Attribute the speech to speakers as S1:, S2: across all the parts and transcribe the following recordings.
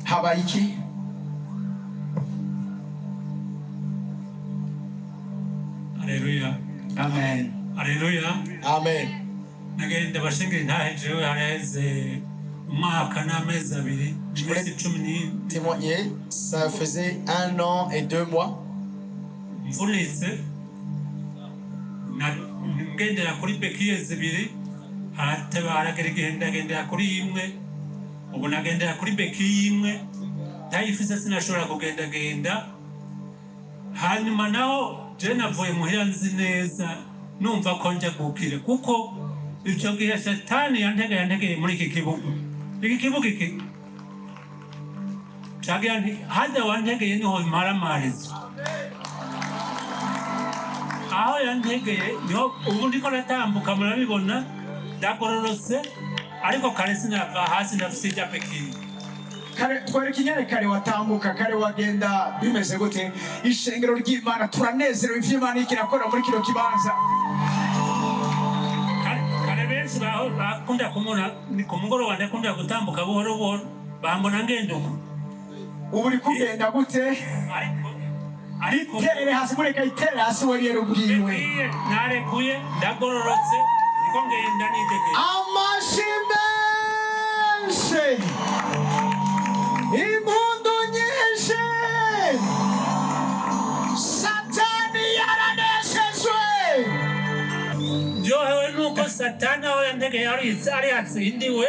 S1: habaye iki?
S2: Haleluya.
S1: Amen.
S2: Haleluya.
S1: Amen.
S2: Nagenda bashingira ntahejewe hareze umwaka n'amezi abiri n'imisi 10.
S1: Témoigner, ça faisait 1 an et 2 mois.
S2: Mvunitse ngendera kuri bekiye zibiri harateba haragera igihe ndagendera kuri imwe, ubu nagendera kuri bekiye imwe ntayifise sinashobora kugendagenda. Hanyuma naho je navuye muhira nzi neza numva ko nje gukire, kuko icyo gihe Satani yantegeye muri iki kibuga. Iki kibuga iki chagira nti hajya wantegeye niho imaramarizo, aho yantegeye niho ubu ndiko natambuka murabibona ndagororose, ariko kare sinava hasi ndafise ijya bekiye.
S1: Kare twari kinyare kare watambuka kare wagenda bimeze gute? Ishengero ry'Imana turanezerewe ivy'Imana ikirakora muri kino kibanza.
S2: Kare benshi bakunda kumuna ni kumugoroba ndakunda gutambuka buhoro buhoro bambona ngenduko.
S1: Ubu uri kugenda gute?
S2: Ariko
S1: iterere hasi mureka iterere hasi wariye ubwiwe.
S2: Narekuye ndagororotse niko ngenda nitegeye.
S1: Amashimense impundu nyinshi, Satani yaraneshejwe.
S2: Johewe nuko Satani aho yantegeye ari atsindiwe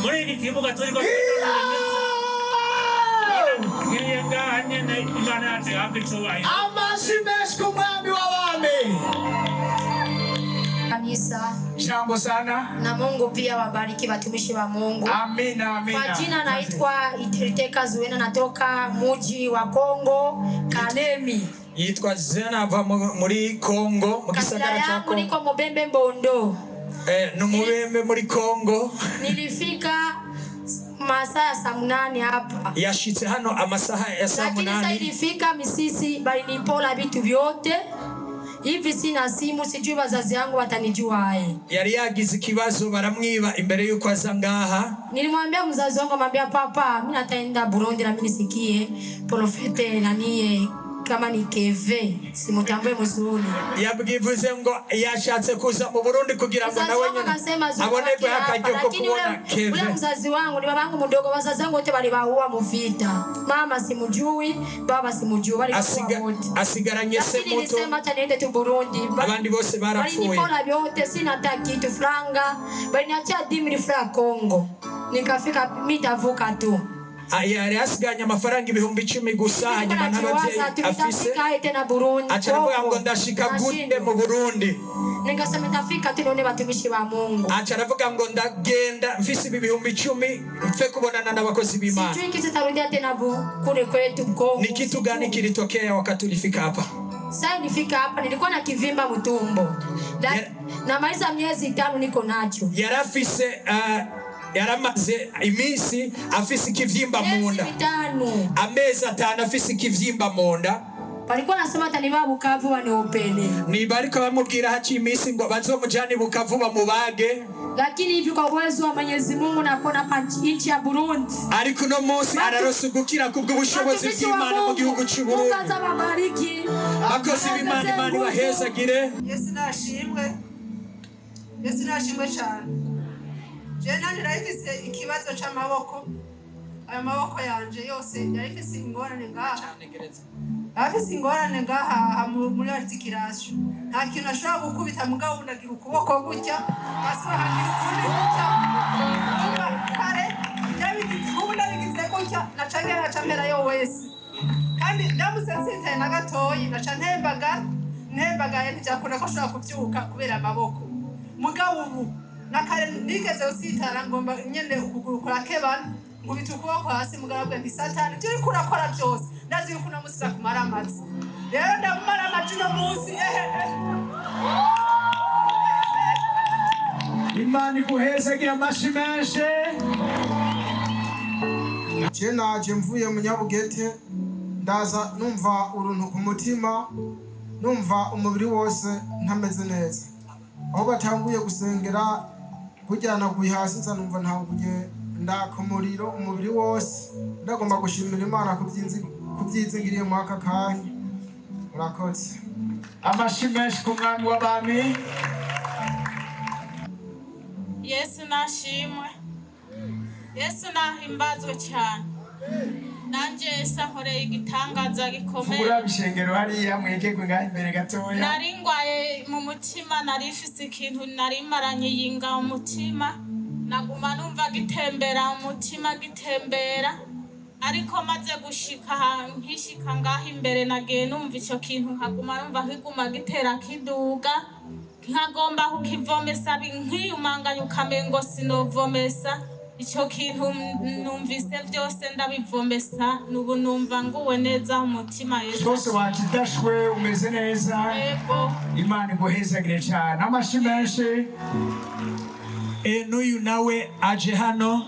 S2: muri iki kibuga turiko
S1: Amashimense ku mwami w'abami.
S3: Kanisa.
S1: Jambo sana.
S3: Na Mungu pia wabariki watumishi wa Mungu.
S1: Amina, amina.
S3: Kwa jina naitwa Iteriteka Zuena, natoka muji wa Kongo, Kalemi.
S1: Yitwa Zuena ava muri Kongo, mu gisagara cha Kongo.
S3: Niko Mubembe Mbondo.
S1: Numubembe muri Kongo.
S3: Nilifika masaa ya saa 8 hapa.
S1: Yashitse hano amasaha ya saa 8.
S3: Lakini sasa ilifika misisi balinipola vitu vyote. Hivi sina simu, sijui wazazi wangu watanijua hai. Yari yagize ikibazo baramwiba imbere yuko aza ngaha. Nilimwambia mzazi wangu, amwambia papa, mimi nataenda Burundi na mimi nisikie profete nanie kama ni Keve simutambwe muzuri. Yabwivuze ngo yashatse kuza mu Burundi kugira ngo nawe nyine aboneke akajyo ko kubona Keve. Ule mzazi wangu ni babangu mdogo, wazazi wangu wote bali bahuwa mu vita. Mama simujui, baba simujui, bali wote. Asigaranye se moto. Nilisema acha niende tu Burundi. Abandi bose barapfuye. Bali nikola vyote, sina hata kitu franga. Bali niacha 10,000 francs Kongo. Nikafika mitavuka tu. Yari asiganya amafaranga 10,000 gusa, hanyuma n'abavyeyi afise acha ngo ndashika gute mu Burundi. Ningasema ndafika tu none batumishi ba Mungu. Acha aravuga ngo ndagenda mfise 10,000 mfe kubonana n'abakozi b'Imana. Sijui kitu tarudia tena kule kwetu Kongo. Ni kitu gani kilitokea wakati ulifika hapa? Sasa nilifika hapa nilikuwa na kivimba mtumbo. Na maliza miezi 5 niko nacho. Yarafise yaramaze iminsi afise ikivyimba munda. Amezi 5 afise ikivyimba munda. Balikuwa nasema ati niba Bukavu baniopene. Ni bariko bamubwira haci iminsi ngo bazomujane Bukavu bamubage. Lakini hivi kwa uwezo wa Mwenyezi Mungu napona nchi ya Burundi. Ariko no munsi ararosugukira kubw'ubushobozi bw'Imana mu gihugu cy'u Burundi. Mukaza babariki. Bakozi b'Imana Imana bahezagire.
S4: Yesu nashimwe. Yesu nashimwe cyane. Jena nirayifise ikibazo c'amaboko. Aya maboko yanje yose yarifise ingorane ngaha. Afise ingorane ngaha muri articulation. Nta kintu ashobora gukubita mugabo ndagira ukuboko gutya, asbahangira ukundi gutya. Kare ubu ndabigize gutya nacangera yo wese. Kandi ndamusensitaye na gatoyi naca ntembagaye ntijakunda ko ashobora kuvyuka kubera amaboko. Mugabo ubu nakare nigeze usitara ngomba nyene ukuguru kurakebana ngubita ukuboko hasi mugarabwe ndi Satani turi kurakora byose ndazi yuko namusira kumara amazi rero ndamumara amazi no munsi
S1: Imana iguhezagira amashimense.
S5: Naje mvuye mu Nyabugete ndaza numva uruntu ku mutima, numva umubiri wose ntameze neza. Aho batanguye gusengera kujyana kuyi hasi nza numva ntanguye ndaka umuriro umubiri wose ndagomba gushimira Imana kubyizingiriye mu aka kanya. Murakoze.
S1: Amashyi menshi ku mwami w'abami.
S6: Yesu nashimwe, Yesu nahimbazwe cyane. Nanje Yesu ankoreye igitangaza gikomeye.
S1: Fungura bishengero hariya mwegegwe ngaho imbere gatoya.
S6: Nari ngwaye mu mutima, nari ifise ikintu nari maranye yinga mu mutima, naguma numva gitembera mu mutima gitembera, ariko maze gushika nkishika ngaho imbere nagiye numva icyo kintu nkaguma numva kiguma gitera kiduga, nkagomba kukivomesa nkiyumanganya ukamengo sinovomesa. Icyo kintu numvise byose ndabivomesa, nubu numva nguwe neza umutima Yesu.
S1: Twose wakidashwe umeze neza.
S6: Yego.
S1: Imana iguhezagire cyane. Amashyi menshi.
S7: N'uyu nawe aje hano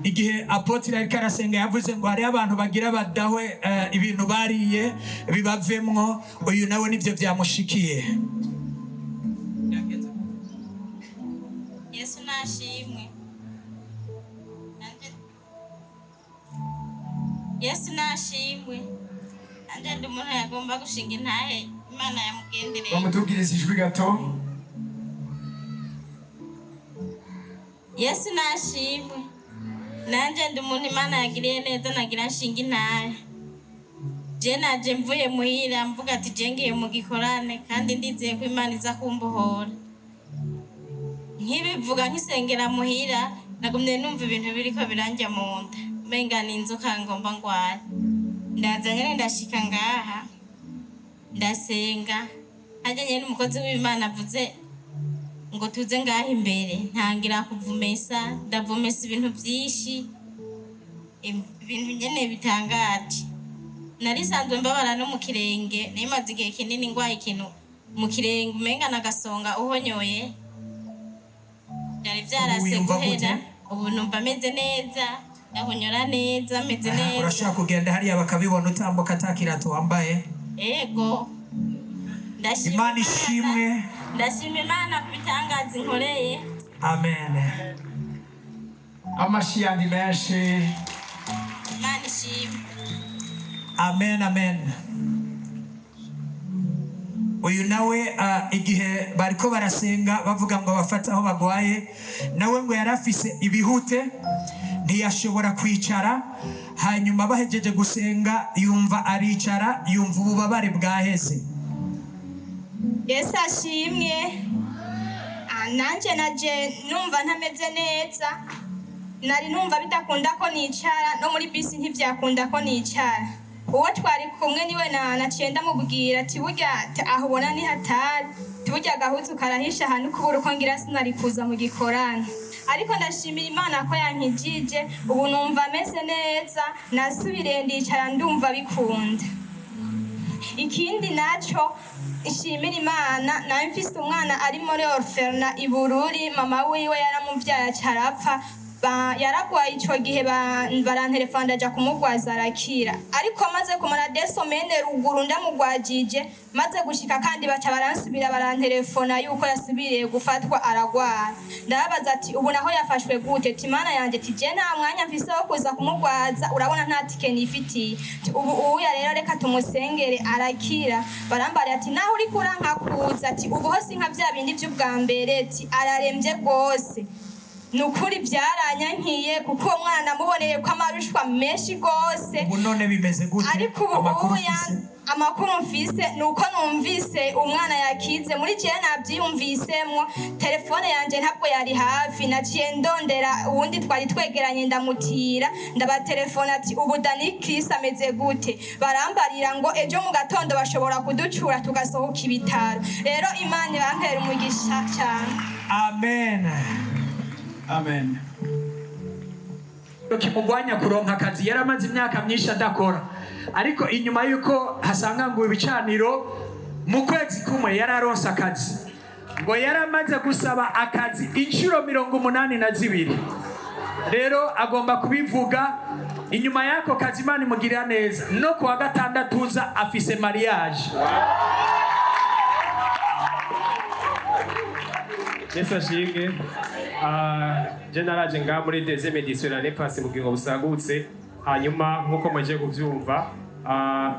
S7: igihe Apotre ariko arasenga yavuze ngo hari abantu bagira badahwe ibintu bariye bibavemwo. Uyu nawe nivyo byamushikiye.
S8: Yesu nashimwe. Yesu nashimwe. Anje ndi umuntu yagomba gushinga intahe Imana yamugendereye.
S1: Bamutubwiriza ijwi gato.
S8: Yesu nashimwe. Nanje ndi umuntu Imana yagiriye neza nagira nshinga intahe. Je naje mvuye muhira mvuga ati je ngiye mu gikorane kandi ndizeye ko Imana iza kumbohora. Nkibivuga nkisengera muhira nagumye numva ibintu biriko biranja mu nda. Menga ninzoka ngomba ngwara. Ndaza nyene ndashika ngaha ndasenga hajanye n'umukozi w'Imana avuze ngo tuze ngaha imbere ntangira kuvumesa, ndavumesa ibintu byinshi, ibintu nyene bitangaje. Nari sanzwe mbabara no mu kirenge, nimaze igihe kinini ngwaye ikintu mu kirenge umenga nagasonga uhonyoye. Byari byarase guhera, ubu numva meze neza, ndahonyora neza, meze neza.
S7: Urashaka kugenda hariya bakabibona utambuka atakirato wambaye?
S8: Ego.
S7: Imana ishimwe.
S8: Ndashima Imana kubitangaza inkoreye.
S7: Amen.
S1: Amashyi yandi menshi.
S8: Imana ishimwe.
S7: Amen, amen. Uyu nawe igihe bariko barasenga bavuga ngo bafata aho bagwaye, nawe ngo yarafise ibihute ntiyashobora kwicara, hanyuma bahejeje gusenga yumva aricara, yumva ububabare bwaheze.
S9: Yesu ashimwe. Nanje naje numva ntameze neza, nari numva bidakunda ko nicara, no muri bisi ntivyakunda ko nicara. Uwo twari kumwe niwe naciye ndamubwira ati burya aho ubona ni hatari, burya gahuzu karahisha ahantu kubura uko ngira sinari kuza mu gikorane. Ariko ndashimira Imana ko yankijije, ubu numva meze neza, nasubiriye ndicara ndumva bikunda. Ikindi naco ishimira Imana, nawe mfise umwana ari muri orphelina i Bururi, mama wiwe yaramuvyaye carapfa, yaragwaye ico gihe barantelefona ndaja kumugwaza arakira, ariko maze kumara 2 semaines ruguru ndamugwajije, maze gushika kandi baca baransubira barantelefona yuko yasubiriye gufatwa aragwara. Ndababaza ati ubu naho yafashwe gute? Timana yanje tije nta mwanya mfise wo kuza kumugwaza, urabona nta tike nifitiye. Ubu rero reka tumusengere arakira. Barambara ati naho uri kuranka kuza, ati ubu hose nka vya bindi vy'ubwa mbere, ati araremvye gose. Nukuri byaranyankiye kuko uwo mwana namuboneye ko amarushwa menshi gose.
S7: Ubu none bimeze gute?
S9: Ariko amakuru mfise nuko numvise umwana yakize, muri je nabyiyumvisemwo, telefone yanje ntabwo yari hafi, naciye ndondera uwundi twari twegeranye ndamutira, ndabatelefona ati ubu Dani Chris ameze gute? Barambarira ngo ejo mu gatondo bashobora kuducura tugasohoka ibitaro. Rero Imana ibampera umugisha cyane.
S7: Amen.
S1: Amen.
S7: Kimugwanya kuronka akazi, yaramaze imyaka myinshi adakora, ariko inyuma yuko hasanga ngo ibicaniro mu kwezi kumwe yararonse akazi, ngo yaramaze gusaba akazi inshuro 82. Rero agomba kubivuga, inyuma yako kazi Imana imugirira neza, no kuwa gatandatu uza afise mariage.
S10: Yesu ashimwe. je naraje ngaha muri deuxième édition l'année passée mu bwingo busagutse hanyuma nkuko mwaje kuvyumva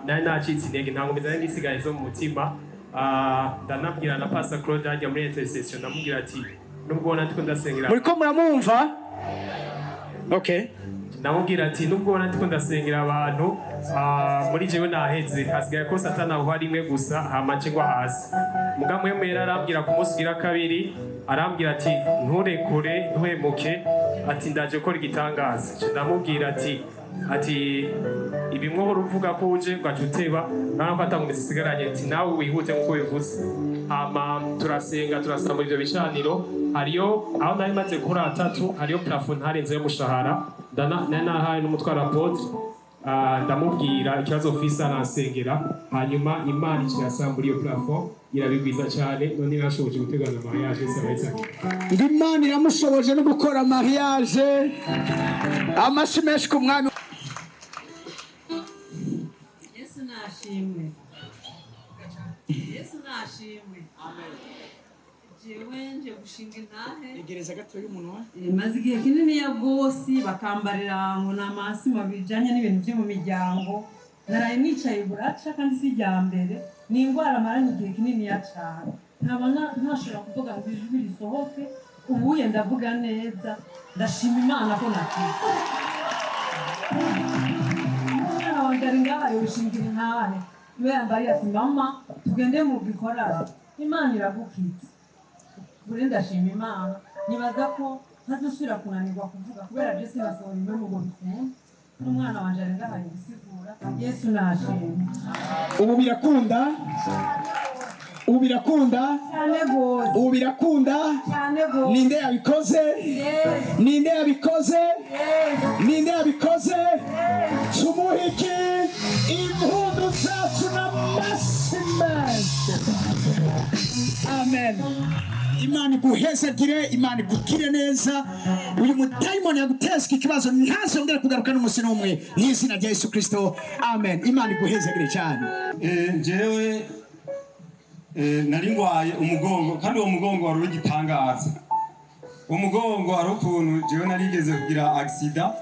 S10: nari nacitse intege ntango meze ngisigaye zo mu mutima ndanabwira na Pastor Claude ajya muri intercession namubwira ati nubwo natiko ndasengera
S1: muriko muramumva okay
S10: ndamubwira ati nubwo natiko ndasengera abantu muri jewe naheze hasigaye ko satana aho ari imwe gusa hamace ngwa hasi mugamwe mwera arambwira ku munsi gira kabiri arambwira ati nturekure ntuhemuke ati ndaje gukora igitangaza ndamubwira ati ibimwe ho ruvuga ko uje gatuteba naramfata ngo misigaranye ati nawe wihute nkuko bivuze turasenga turasamba ivyo bicaniro hariyo aho nari maze gukora atatu hariyo plafond harenze yo mushahara nanahaye n'umutwara apotre ndamubwira ikibazo ofisa aransengera hanyuma imana ikirasambura iyo plafond irabigwiza cyane none irashoboje guteganya mariage sabetse
S1: ngo imana iramushoboje no gukora mariage amashimeshi ku mwami
S11: Yesu nashimwe amen jewe nje gushinga intahe
S1: egereza gato y'umunwa
S11: maze igihe kinini ya bosi bakambarira ngo namasimo bijanye n'ibintu byo mu miryango naraye nicaye buraca kandi sijya mbere ni ingwara maranye igihe kinini ya cyane ntashobora kuvuga ngo ijwi risohoke ubuye ndavuga neza ndashima imana ko nakize umwana wanjye ari ngaha yoshingira intahe kubera mbari ati mama tugende mu bikorara imana iragukitse buri ndashima imana nibaza ko ntazusubira kunanirwa kuvuga kubera byose nasohora imwe mu bikunda n'umwana wanje ari ngaha gusigura Yesu nashimye
S1: ubu birakunda
S11: cyane gose
S1: ubu birakunda
S11: cyane gose
S1: ninde yabikoze tumuhiki impundu zacu n'amasimensi amen imana iguhezagire imana igukire neza uyu mudayimoni yagutezwe ikibazo ntazongere kugaruka n'umunsi n'umwe n'izina rya Yesu Kristo amen imana iguhezagire cyane
S12: jewe nari ngwaye umugongo kandi uwo mugongo wari w'igitangaza uwo mugongo ari ukuntu jewe narigeze kugira accident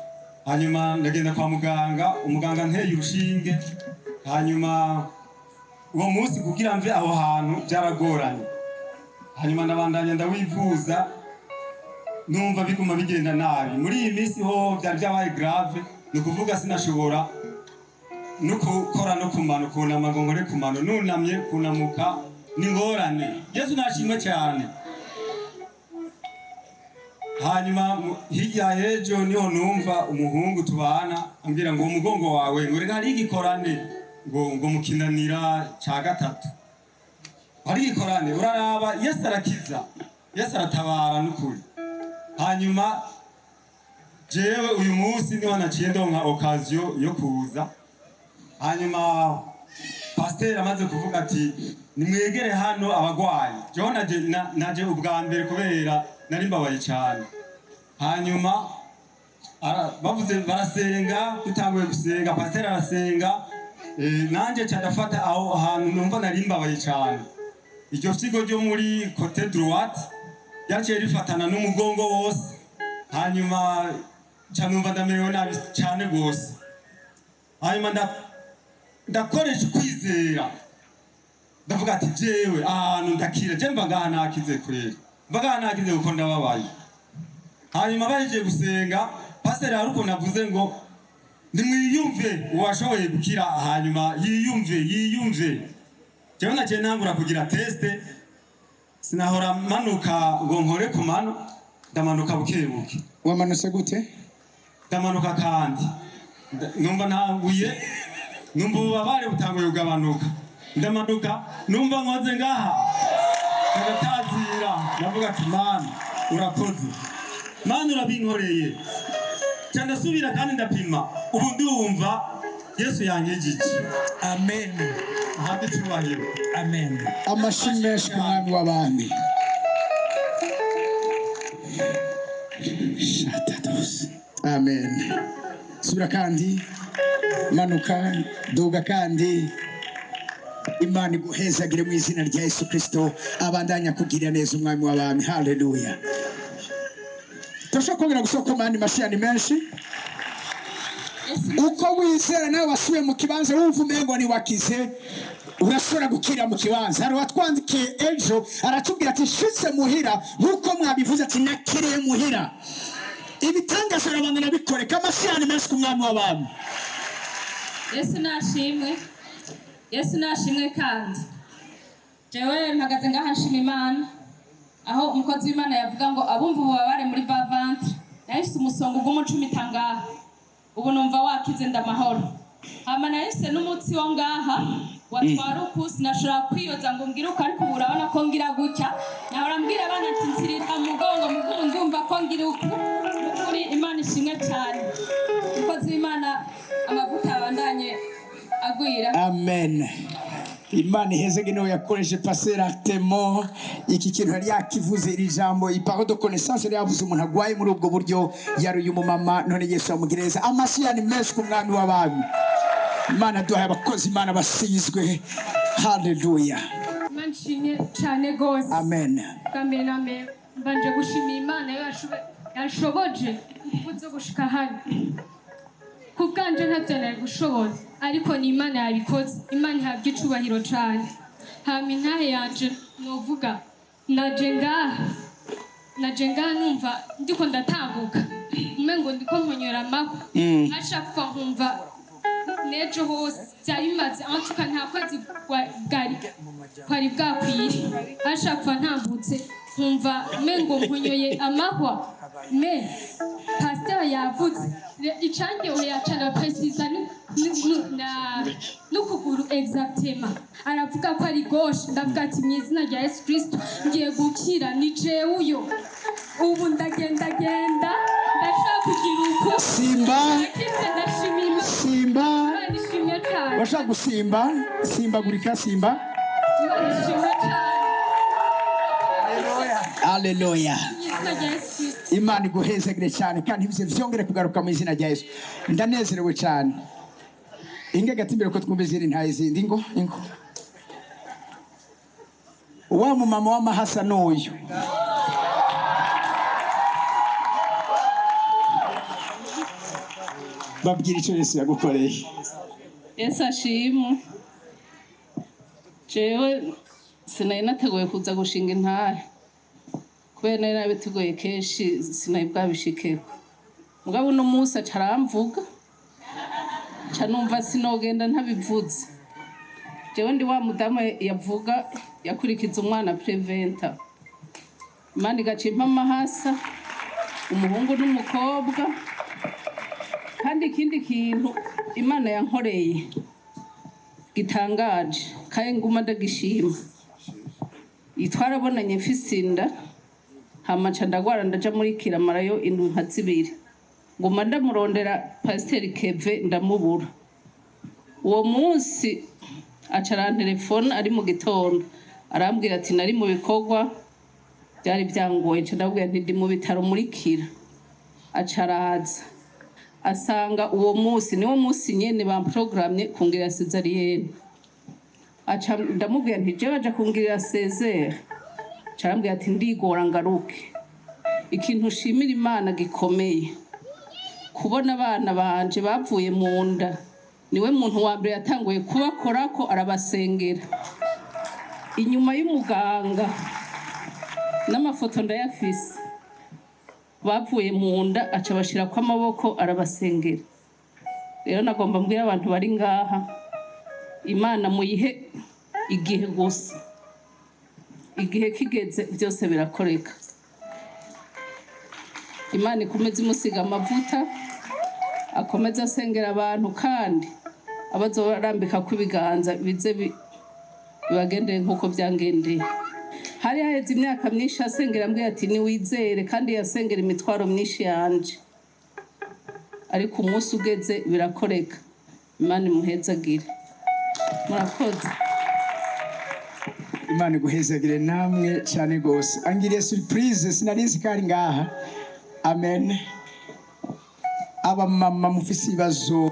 S12: hanyuma ndagenda kwa muganga umuganga nteye urushinge hanyuma uwo munsi kugira mve aho hantu byaragoranye hanyuma ndabandanya ndawivuza numva biguma bigenda nabi muri iyi minsi ho byari byabaye grave ni ukuvuga sinashobora no gukora no kumano kunama ngo nkore kumano nunamye kunamuka ningorane Yesu nashimwe cyane hanyuma hirya hejo niho numva umuhungu tubana ambwira ngo umugongo wawe ngo hari igikorane ngo mukinanira cya gatatu hari igikorane uraraba Yesu arakiza Yesu aratabara n'ukuri hanyuma jewe uyu munsi niho naciye ndonka occasion yo kuza hanyuma pasteur amaze kuvuga ati nimwegere hano abagwayi jewe naje ubwa mbere kubera nari mbabaye cyane hanyuma bavuze barasenga dutanguye gusenga pasteur arasenga nanje cyadafata aho hantu numva nari mbabaye cyane iryo figo ryo muri côté droite yaciye rifatana n'umugongo wose hanyuma canumva ndamerewe nabi cyane gose hanyuma ndakoresha ukwizera ndavuga ati jewe ahantu ndakira je mva ngaha nakize kurera mva ngaha nakize kuko ndababaye hanyuma baje gusenga pastor hari ukuntu avuze ngo nimwiyumve uwashoboye gukira hanyuma yiyumve jewe naciye ntangura kugira teste sinahora manuka ngo nkore ku mano ndamanuka bukebuke
S1: wamanutse gute
S12: ndamanuka kandi numva ntanguye numva ububabare butanguye kugabanuka ndamanuka numva nkoze ngaha ndagatazira ndavuga ati mana urakoze mana urabinkoreye cyandasubira kandi ndapima ubu ndumva Yesu yanyegije
S1: amen
S12: hadi cyubahiro
S1: amen amashimeshi ku mwami w'abami amen subira kandi manuka duga kandi imana iguhezagire mu izina rya Yesu Kristo abandanya kugira neza umwami w'abami haleluya turashobora kongera gusokoma andi mashini menshi. Uko wizera nawe wasubiye mu kibanza wumva umengo ni wakize, urashobora gukira mu kibanza. Hari watwandikiye ejo aratubwira ati shitse muhira nkuko mwabivuze ati nakiriye muhira. Ibitangaza arabandana bikoreka amashini menshi ku mwami w'abantu.
S13: Yesu nashimwe kandi jewe mpagaze ngaha nshima Imana aho umukozi w'Imana yavuga ngo abumva ububabare muri bavantre nahise umusongo bw'umucumita ngaha ubu numva wakize ndamahoro. Hama nahise n'umutsi wo ngaha watwara ukusi nashobora kwiyoza ngo ngire uko ariko urabona ko ngira gutya nahora mbwira abana ati nsirira mugongo ndumva ko ngira uku. Kuri Imana ishimwe cyane umukozi w'Imana amavuta abandanye agwira.
S1: Amen. Imana ihezege niwe yakoreshe passer Artemo iki kintu yari yakivuze iri jambo iparo de connaissance yari yavuze umuntu agwaye muri ubwo buryo yari uyu mumama none Yesu amugireza amasiyani menshi ku mwami w'abantu. Imana duhaye abakozi Imana basizwe. Hallelujah.
S13: Imana ishimye cyane gose.
S1: Amen.
S13: Amen. Mbanje gushimira Imana yashoboje kuzo gushika hano. Kuganje ntabyana gushobora ariko ni Imana yabikoze. Imana ihabye icubahiro cyane. Hama intahe yanje novuga naje ngaha numva ndiko ndatambuka umengo ndiko mponyora amako ashaka nkumva nejo hose byari bimaze antuka nta kwezi kwari bwakwiri ashaka ntambutse nkumva umengo mponyoye amahwa me pasteur yavuze icyangewe yacana precisa n'ukuguru exactement aravuga ko ari gauche ndavuga ati mu izina rya Yesu Kristo ngiye gukira ni jewe uyo ubu ndagenda ndashaka kugira uko
S1: simba washaka gusimba gurika simba. Haleluya. Imana iguhezegere cyane kandi ibyo vyongere kugaruka mu izina rya Yesu. Ndanezerewe cyane. Inge gatimbere ko twumve ziri ntaye zindi ngo wa mama wa mahasa n'uyu babwira icyo Yesu yagukoreye.
S14: Yesu ashimwe. Jewe sinari nateguye kuza gushinga intahe kubera nari nabiteguye kenshi sinari bwabishikeko mugabo uno munsi acaramvuga numva sinogenda ntabivuze. Jewe ndi wa mudamu yavuga yakurikiza umwana preventa Imana igacimpa amahasa umuhungu n'umukobwa kandi ikindi kintu Imana yankoreye gitangaje kandi nguma ndagishima itwarabonanye mfisinda hama ndagwara ndaja muri kiramarayo indwi nka zibiri nguma ndamurondera Pasteur Keve ndamubura. Uwo munsi acara telefone ari mu gitondo arambwira ati nari mu bikorwa byari byangoye ndabwira nti ndi mu bitaro muri Kira. Acaraza asanga uwo munsi niwo munsi nyene bamprogramye kungira cesarienne. Aca ndamubwira nti je baje kungira Cesare. Carambwira ati ndigora ngaruke. Ikintu shimira Imana gikomeye kubona abana banje bavuye mu nda niwe muntu wa mbere yatanguye kubakorako arabasengera inyuma y'umuganga n'amafoto ndayafise bavuye mu nda aca bashirako amaboko arabasengera. Rero nagomba mbwira abantu bari ngaha Imana muyihe igihe gusa, igihe kigeze byose birakoreka. Imana ikomeze imusiga amavuta akomeze asengera abantu kandi abazorambika kubiganza bize bibagendeye nkuko byangendeye. Hari haheze imyaka myinshi asengera mbwira ati ni wizere kandi yasengera imitwaro myinshi yanje ariko umunsi ugeze birakoreka. Imana imuhezagire. Murakoze.
S1: Imana iguhezagire namwe cyane gose. Angiriye surprise sinarizi kari ngaha. Amen. Aba mama mufise ibibazo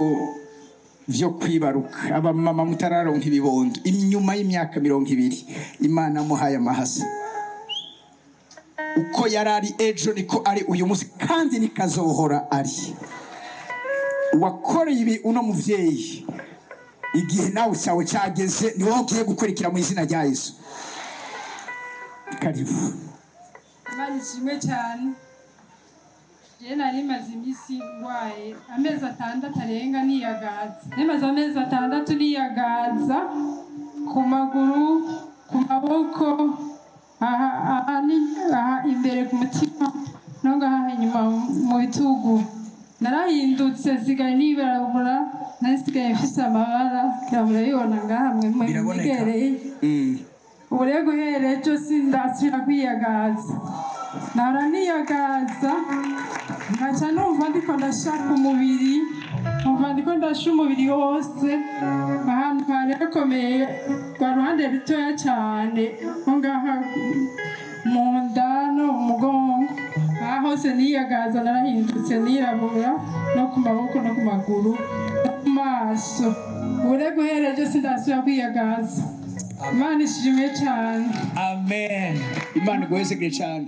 S1: vyo kwibaruka, aba mama mutararonka ibibondo inyuma y'imyaka 200 Imana muhaye amahasa. uko yarari ejo niko ari uyu munsi kandi nikazohora ari. Wakoreye ibi uno muvyeyi igihe nawe cyawe cyageze ni wowe ugiye gukurikira mu izina rya Yesu. Karibu.
S15: Imana ishimwe cyane. Je nari maze imisi ngwaye amezi 6 arenga niyagaza. Nemaze amezi 6 niyagaza ku maguru, ku maboko, aha imbere ku mutima no ngaha inyuma mu bitugu. Narahindutse sigaye nibarabura, nasigaye mfise amabara kirabura yibona ngaha mwe mwegereye. Ubu rero guhera ejo sindasubira kwiyagaza. Nahora niyagaza nkaca numva ndiko ndashaka umubiri, numva ndiko ndasha umubiri wose, ahantu harakomeye rwa ruhande rutoya cyane nko ngaha mu nda no mu mugongo. Aha hose niyagaza narahindutse nirabura no ku maboko no ku maguru no ku maso. Ubu rero guhera ejo sindasubira kwiyagaza. Imana ishimwe cyane.
S1: Amen. Imana igwezegere cyane.